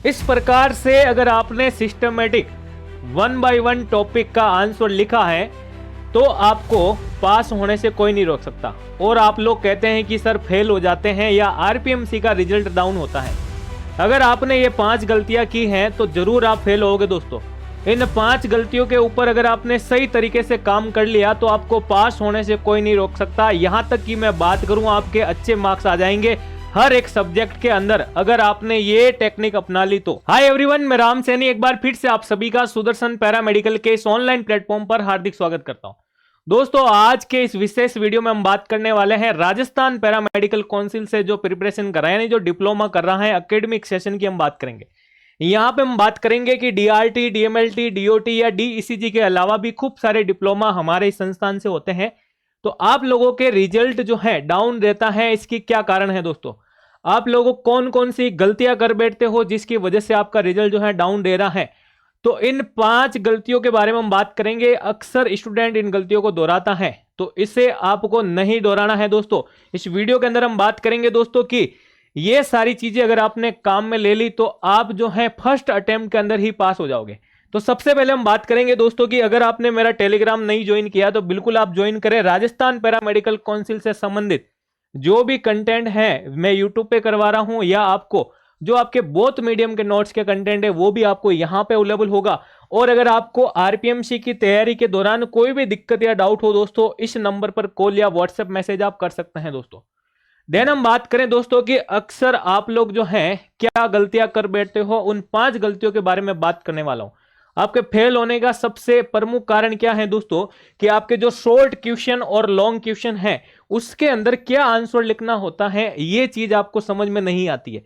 इस प्रकार से अगर आपने सिस्टमेटिक 1 बाय 1 टॉपिक का आंसर लिखा है तो आपको पास होने से कोई नहीं रोक सकता। और आप लोग कहते हैं कि सर फेल हो जाते हैं या आरपीएमसी का रिजल्ट डाउन होता है। अगर आपने ये 5 गलतियां की हैं तो जरूर आप फेल होगे दोस्तों। इन 5 गलतियों के ऊपर अगर आपने सही तरीके से काम कर लिया तो आपको पास होने से कोई नहीं रोक सकता। यहां तक कि मैं बात करूं आपके अच्छे मार्क्स आ जाएंगे हर एक सब्जेक्ट के अंदर अगर आपने ये टेक्निक अपना ली तो। हाय एवरीवन, मैं राम सैनी एक बार फिर से आप सभी का सुदर्शन पैरामेडिकल के इस ऑनलाइन प्लेटफॉर्म पर हार्दिक स्वागत करता हूं। दोस्तों आज के इस विशेष वीडियो में हम बात करने वाले हैं राजस्थान पैरामेडिकल काउंसिल से जो प्रिपरेशन कर रहा है, यानी जो डिप्लोमा कर रहा है, एकेडमिक सेशन की हम बात करेंगे। यहां पे हम बात करेंगे कि डीआरटी, डीएमएलटी, डीओटी या डीईसीजी के अलावा भी खूब सारे डिप्लोमा हमारे इस संस्थान से होते हैं। तो आप लोगों के रिजल्ट जो है डाउन रहता है, इसकी क्या कारण है दोस्तों? आप लोगों कौन कौन सी गलतियां कर बैठते हो जिसकी वजह से आपका रिजल्ट जो है डाउन दे रहा है? तो इन 5 गलतियों के बारे में हम बात करेंगे। अक्सर स्टूडेंट इन गलतियों को दोहराता है, तो इसे आपको नहीं दोहराना है दोस्तों। इस वीडियो के अंदर हम बात करेंगे दोस्तों कि ये सारी चीजें अगर आपने काम में ले ली तो आप जो है फर्स्ट अटेम्प्ट के अंदर ही पास हो जाओगे। तो सबसे पहले हम बात करेंगे दोस्तों कि अगर आपने मेरा टेलीग्राम नहीं ज्वाइन किया तो बिल्कुल आप ज्वाइन करें। राजस्थान पैरामेडिकल काउंसिल से संबंधित जो भी कंटेंट है मैं यूट्यूब पे करवा रहा हूं, या आपको जो आपके बोथ मीडियम के नोट्स के कंटेंट है वो भी आपको यहां पे अवेलेबल होगा। और अगर आपको आरपीएमसी की तैयारी के दौरान कोई भी दिक्कत या डाउट हो दोस्तों, इस नंबर पर कॉल या व्हाट्सएप मैसेज आप कर सकते हैं दोस्तों। देन हम बात करें दोस्तों कि अक्सर आप लोग जो हैं क्या गलतियां कर बैठते हो, उन 5 गलतियों के बारे में बात करने वाला हूं। आपके फेल होने का सबसे प्रमुख कारण क्या है दोस्तों कि आपके जो शॉर्ट क्वेश्चन और लॉन्ग क्वेश्चन है उसके अंदर क्या आंसर लिखना होता है, ये चीज आपको समझ में नहीं आती है।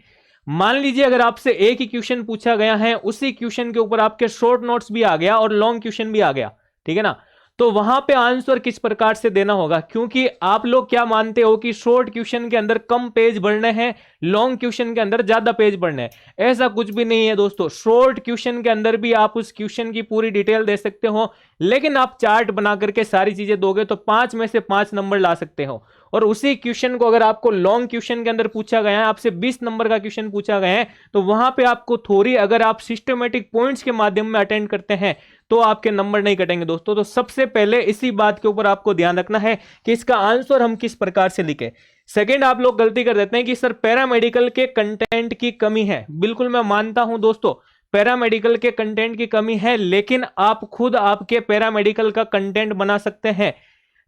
मान लीजिए अगर आपसे एक ही क्वेश्चन पूछा गया है, उसी क्वेश्चन के ऊपर आपके शॉर्ट नोट्स भी आ गया और लॉन्ग क्वेश्चन भी आ गया, ठीक है ना, तो वहां पे आंसर किस प्रकार से देना होगा? क्योंकि आप लोग क्या मानते हो कि शॉर्ट क्वेश्चन के अंदर कम पेज भरने हैं, लॉन्ग क्वेश्चन के अंदर ज्यादा पेज भरने हैं। ऐसा कुछ भी नहीं है दोस्तों। शॉर्ट क्वेश्चन के अंदर भी आप उस क्वेश्चन की पूरी डिटेल दे सकते हो, लेकिन आप चार्ट बना करके सारी चीजें दोगे तो 5 में से 5 नंबर ला सकते हो। और उसी क्वेश्चन को अगर आपको लॉन्ग क्वेश्चन के अंदर पूछा गया है, आपसे 20 नंबर का क्वेश्चन पूछा गया है, तो वहां पे आपको थोड़ी अगर आप सिस्टमेटिक पॉइंट्स के माध्यम में अटेंड करते हैं तो आपके नंबर नहीं कटेंगे दोस्तों। तो सबसे पहले इसी बात के ऊपर आपको ध्यान रखना है कि इसका आंसर हम किस प्रकार से लिखें। सेकंड, आप लोग गलती कर देते हैं कि सर पैरामेडिकल के कंटेंट की कमी है। बिल्कुल मैं मानता हूं दोस्तों, पैरामेडिकल के कंटेंट की कमी है, लेकिन आप खुद आपके पैरामेडिकल का कंटेंट बना सकते हैं।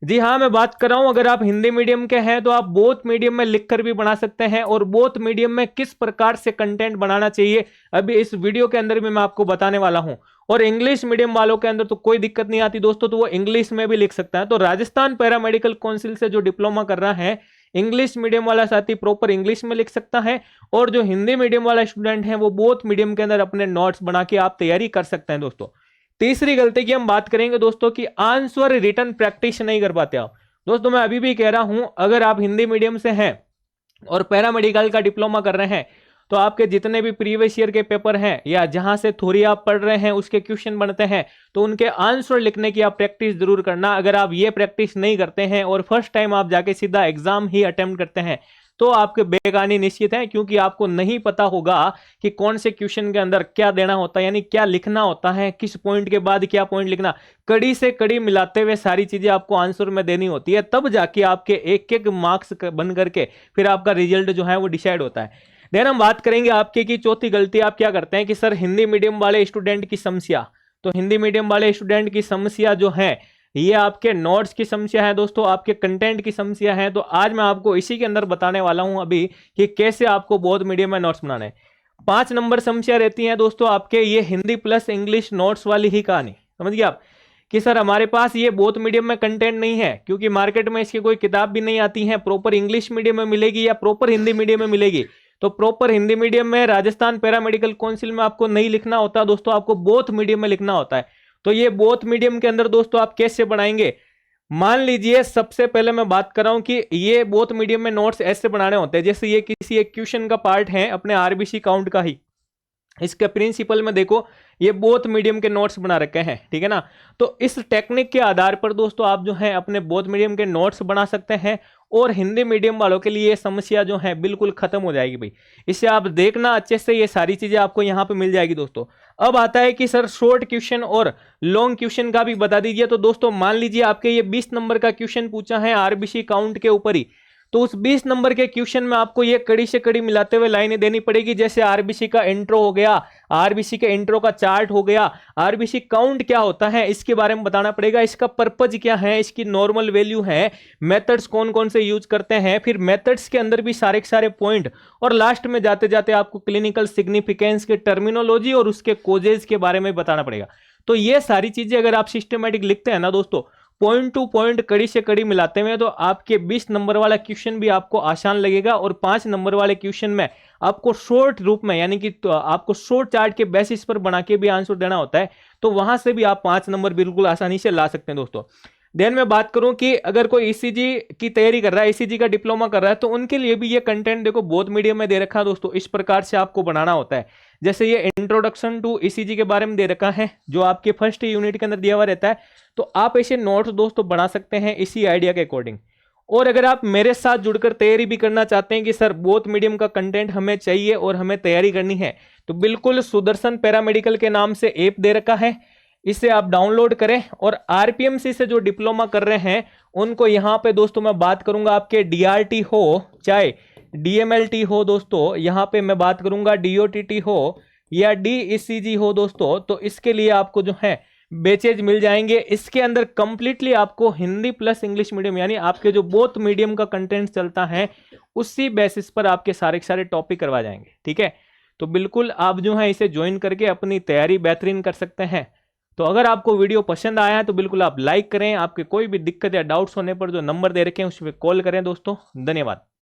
जी हाँ, मैं बात कर रहा हूं अगर आप हिंदी मीडियम के हैं तो आप बोथ मीडियम में लिखकर भी बना सकते हैं। और बोथ मीडियम में किस प्रकार से कंटेंट बनाना चाहिए अभी इस वीडियो के अंदर भी मैं आपको बताने वाला हूं। और इंग्लिश मीडियम वालों के अंदर तो कोई दिक्कत नहीं आती दोस्तों, तो वो इंग्लिश में भी लिख सकता है। तो राजस्थान पैरामेडिकल काउंसिल से जो डिप्लोमा कर रहा है, इंग्लिश मीडियम वाला साथी प्रॉपर इंग्लिश में लिख सकता है, और जो हिंदी मीडियम वाला स्टूडेंट है वो बोथ मीडियम के अंदर अपने नोट्स बना के आप तैयारी कर सकते हैं दोस्तों। तीसरी गलती की हम बात करेंगे दोस्तों कि आंसर रिटन प्रैक्टिस नहीं कर पाते आप दोस्तों। मैं अभी भी कह रहा हूं अगर आप हिंदी मीडियम से हैं और पैरामेडिकल का डिप्लोमा कर रहे हैं तो आपके जितने भी प्रीवियस ईयर के पेपर हैं या जहां से थोड़ी आप पढ़ रहे हैं उसके क्वेश्चन बनते हैं, तो उनके आंसर लिखने की आप प्रैक्टिस जरूर करना। अगर आप ये प्रैक्टिस नहीं करते हैं और फर्स्ट टाइम आप जाके सीधा एग्जाम ही अटेम्प्ट करते हैं तो आपके बेगानी निश्चित है, क्योंकि आपको नहीं पता होगा कि कौन से क्वेश्चन के अंदर क्या देना होता है, यानी क्या लिखना होता है, किस पॉइंट के बाद क्या पॉइंट लिखना। कड़ी से कड़ी मिलाते हुए सारी चीजें आपको आंसर में देनी होती है, तब जाके आपके एक एक मार्क्स बन करके फिर आपका रिजल्ट जो है वो डिसाइड होता है। देन हम बात करेंगे आपके की चौथी गलती आप क्या करते हैं कि सर हिंदी मीडियम वाले स्टूडेंट की समस्या। तो हिंदी मीडियम वाले स्टूडेंट की समस्या जो है ये आपके नोट्स की समस्या है दोस्तों, आपके कंटेंट की समस्या है। तो आज मैं आपको इसी के अंदर बताने वाला हूं अभी कि कैसे आपको बोथ मीडियम में नोट्स बनाने। 5 नंबर समस्या रहती है दोस्तों आपके, ये हिंदी प्लस इंग्लिश नोट्स वाली ही कहानी समझ गए आप कि सर हमारे पास ये बोथ मीडियम में कंटेंट नहीं है, क्योंकि मार्केट में इसकी कोई किताब भी नहीं आती है। प्रॉपर इंग्लिश मीडियम में मिलेगी या प्रॉपर हिंदी मीडियम में मिलेगी, तो प्रॉपर हिंदी मीडियम में राजस्थान पैरामेडिकल काउंसिल में आपको नहीं लिखना होता दोस्तों, आपको बोथ मीडियम में लिखना होता है। तो ये बोथ मीडियम के अंदर दोस्तों आप कैसे बनाएंगे? मान लीजिए सबसे पहले मैं बात कर रहा हूं कि ये बोथ मीडियम में नोट्स ऐसे बनाने होते हैं जैसे ये किसी एक क्वेश्चन का पार्ट है अपने आरबीसी काउंट का ही। इसके प्रिंसिपल में देखो ये बोथ मीडियम के नोट्स बना रखे हैं, ठीक है ना। तो इस टेक्निक के आधार पर दोस्तों आप जो है अपने बोथ मीडियम के नोट्स बना सकते हैं और हिंदी मीडियम वालों के लिए ये समस्या जो है बिल्कुल खत्म हो जाएगी भाई। इसे आप देखना अच्छे से, ये सारी चीजें आपको यहाँ पे मिल जाएगी दोस्तों। अब आता है कि सर शॉर्ट क्वेश्चन और लॉन्ग क्वेश्चन का भी बता दीजिए। तो दोस्तों मान लीजिए आपके ये 20 नंबर का क्वेश्चन पूछा है आरबीसी काउंट के ऊपर ही, तो उस 20 नंबर के क्वेश्चन में आपको ये कड़ी से कड़ी मिलाते हुए लाइनें देनी पड़ेगी। जैसे आरबीसी का इंट्रो हो गया, आरबीसी के इंट्रो का चार्ट हो गया, आरबीसी काउंट क्या होता है इसके बारे में बताना पड़ेगा, इसका पर्पज क्या है, इसकी नॉर्मल वैल्यू है, मेथड्स कौन कौन से यूज करते हैं, फिर मेथड्स के अंदर भी सारे के सारे पॉइंट, और लास्ट में जाते जाते आपको क्लिनिकल सिग्निफिकेंस के टर्मिनोलॉजी और उसके कोजेज के बारे में बताना पड़ेगा। तो ये सारी चीजें अगर आप सिस्टमेटिक लिखते हैं ना दोस्तों, पॉइंट टू पॉइंट कड़ी से कड़ी मिलाते हुए, तो आपके 20 नंबर वाला क्वेश्चन भी आपको आसान लगेगा। और 5 नंबर वाले क्वेश्चन में आपको शॉर्ट रूप में, यानी कि तो आपको शॉर्ट चार्ट के बेसिस पर बना के भी आंसर देना होता है, तो वहां से भी आप 5 नंबर बिल्कुल आसानी से ला सकते हैं दोस्तों। देन मैं बात करूं कि अगर कोई ईसीजी की तैयारी कर रहा है, ईसीजी का डिप्लोमा कर रहा है, तो उनके लिए भी ये कंटेंट देखो बोथ मीडियम में दे रखा है दोस्तों। इस प्रकार से आपको बनाना होता है। जैसे ये इंट्रोडक्शन टू ईसीजी के बारे में दे रखा है, जो आपके फर्स्ट यूनिट के अंदर दिया हुआ रहता है, तो आप ऐसे नोट्स दोस्तों बना सकते हैं इसी आइडिया के अकॉर्डिंग। और अगर आप मेरे साथ जुड़कर तैयारी भी करना चाहते हैं कि सर बोथ मीडियम का कंटेंट हमें चाहिए और हमें तैयारी करनी है, तो बिल्कुल सुदर्शन पैरामेडिकल के नाम से ऐप दे रखा है, इसे आप डाउनलोड करें। और आरपीएमसी से जो डिप्लोमा कर रहे हैं उनको यहाँ पे दोस्तों मैं बात करूंगा, आपके डीआरटी हो चाहे डीएमएलटी हो दोस्तों, यहाँ पे मैं बात करूंगा डीओटीटी हो या डीईसीजी हो दोस्तों, तो इसके लिए आपको जो है बैचेज मिल जाएंगे। इसके अंदर कंप्लीटली आपको हिंदी प्लस इंग्लिश मीडियम, यानी आपके जो बोथ मीडियम का कंटेंट चलता है उसी बेसिस पर आपके सारे के सारे टॉपिक करवा जाएंगे। ठीक है, तो बिल्कुल आप जो है इसे ज्वाइन करके अपनी तैयारी बेहतरीन कर सकते हैं। तो अगर आपको वीडियो पसंद आया है तो बिल्कुल आप लाइक करें। आपके कोई भी दिक्कत या डाउट्स होने पर जो नंबर दे रखे हैं उस पर कॉल करें दोस्तों। धन्यवाद।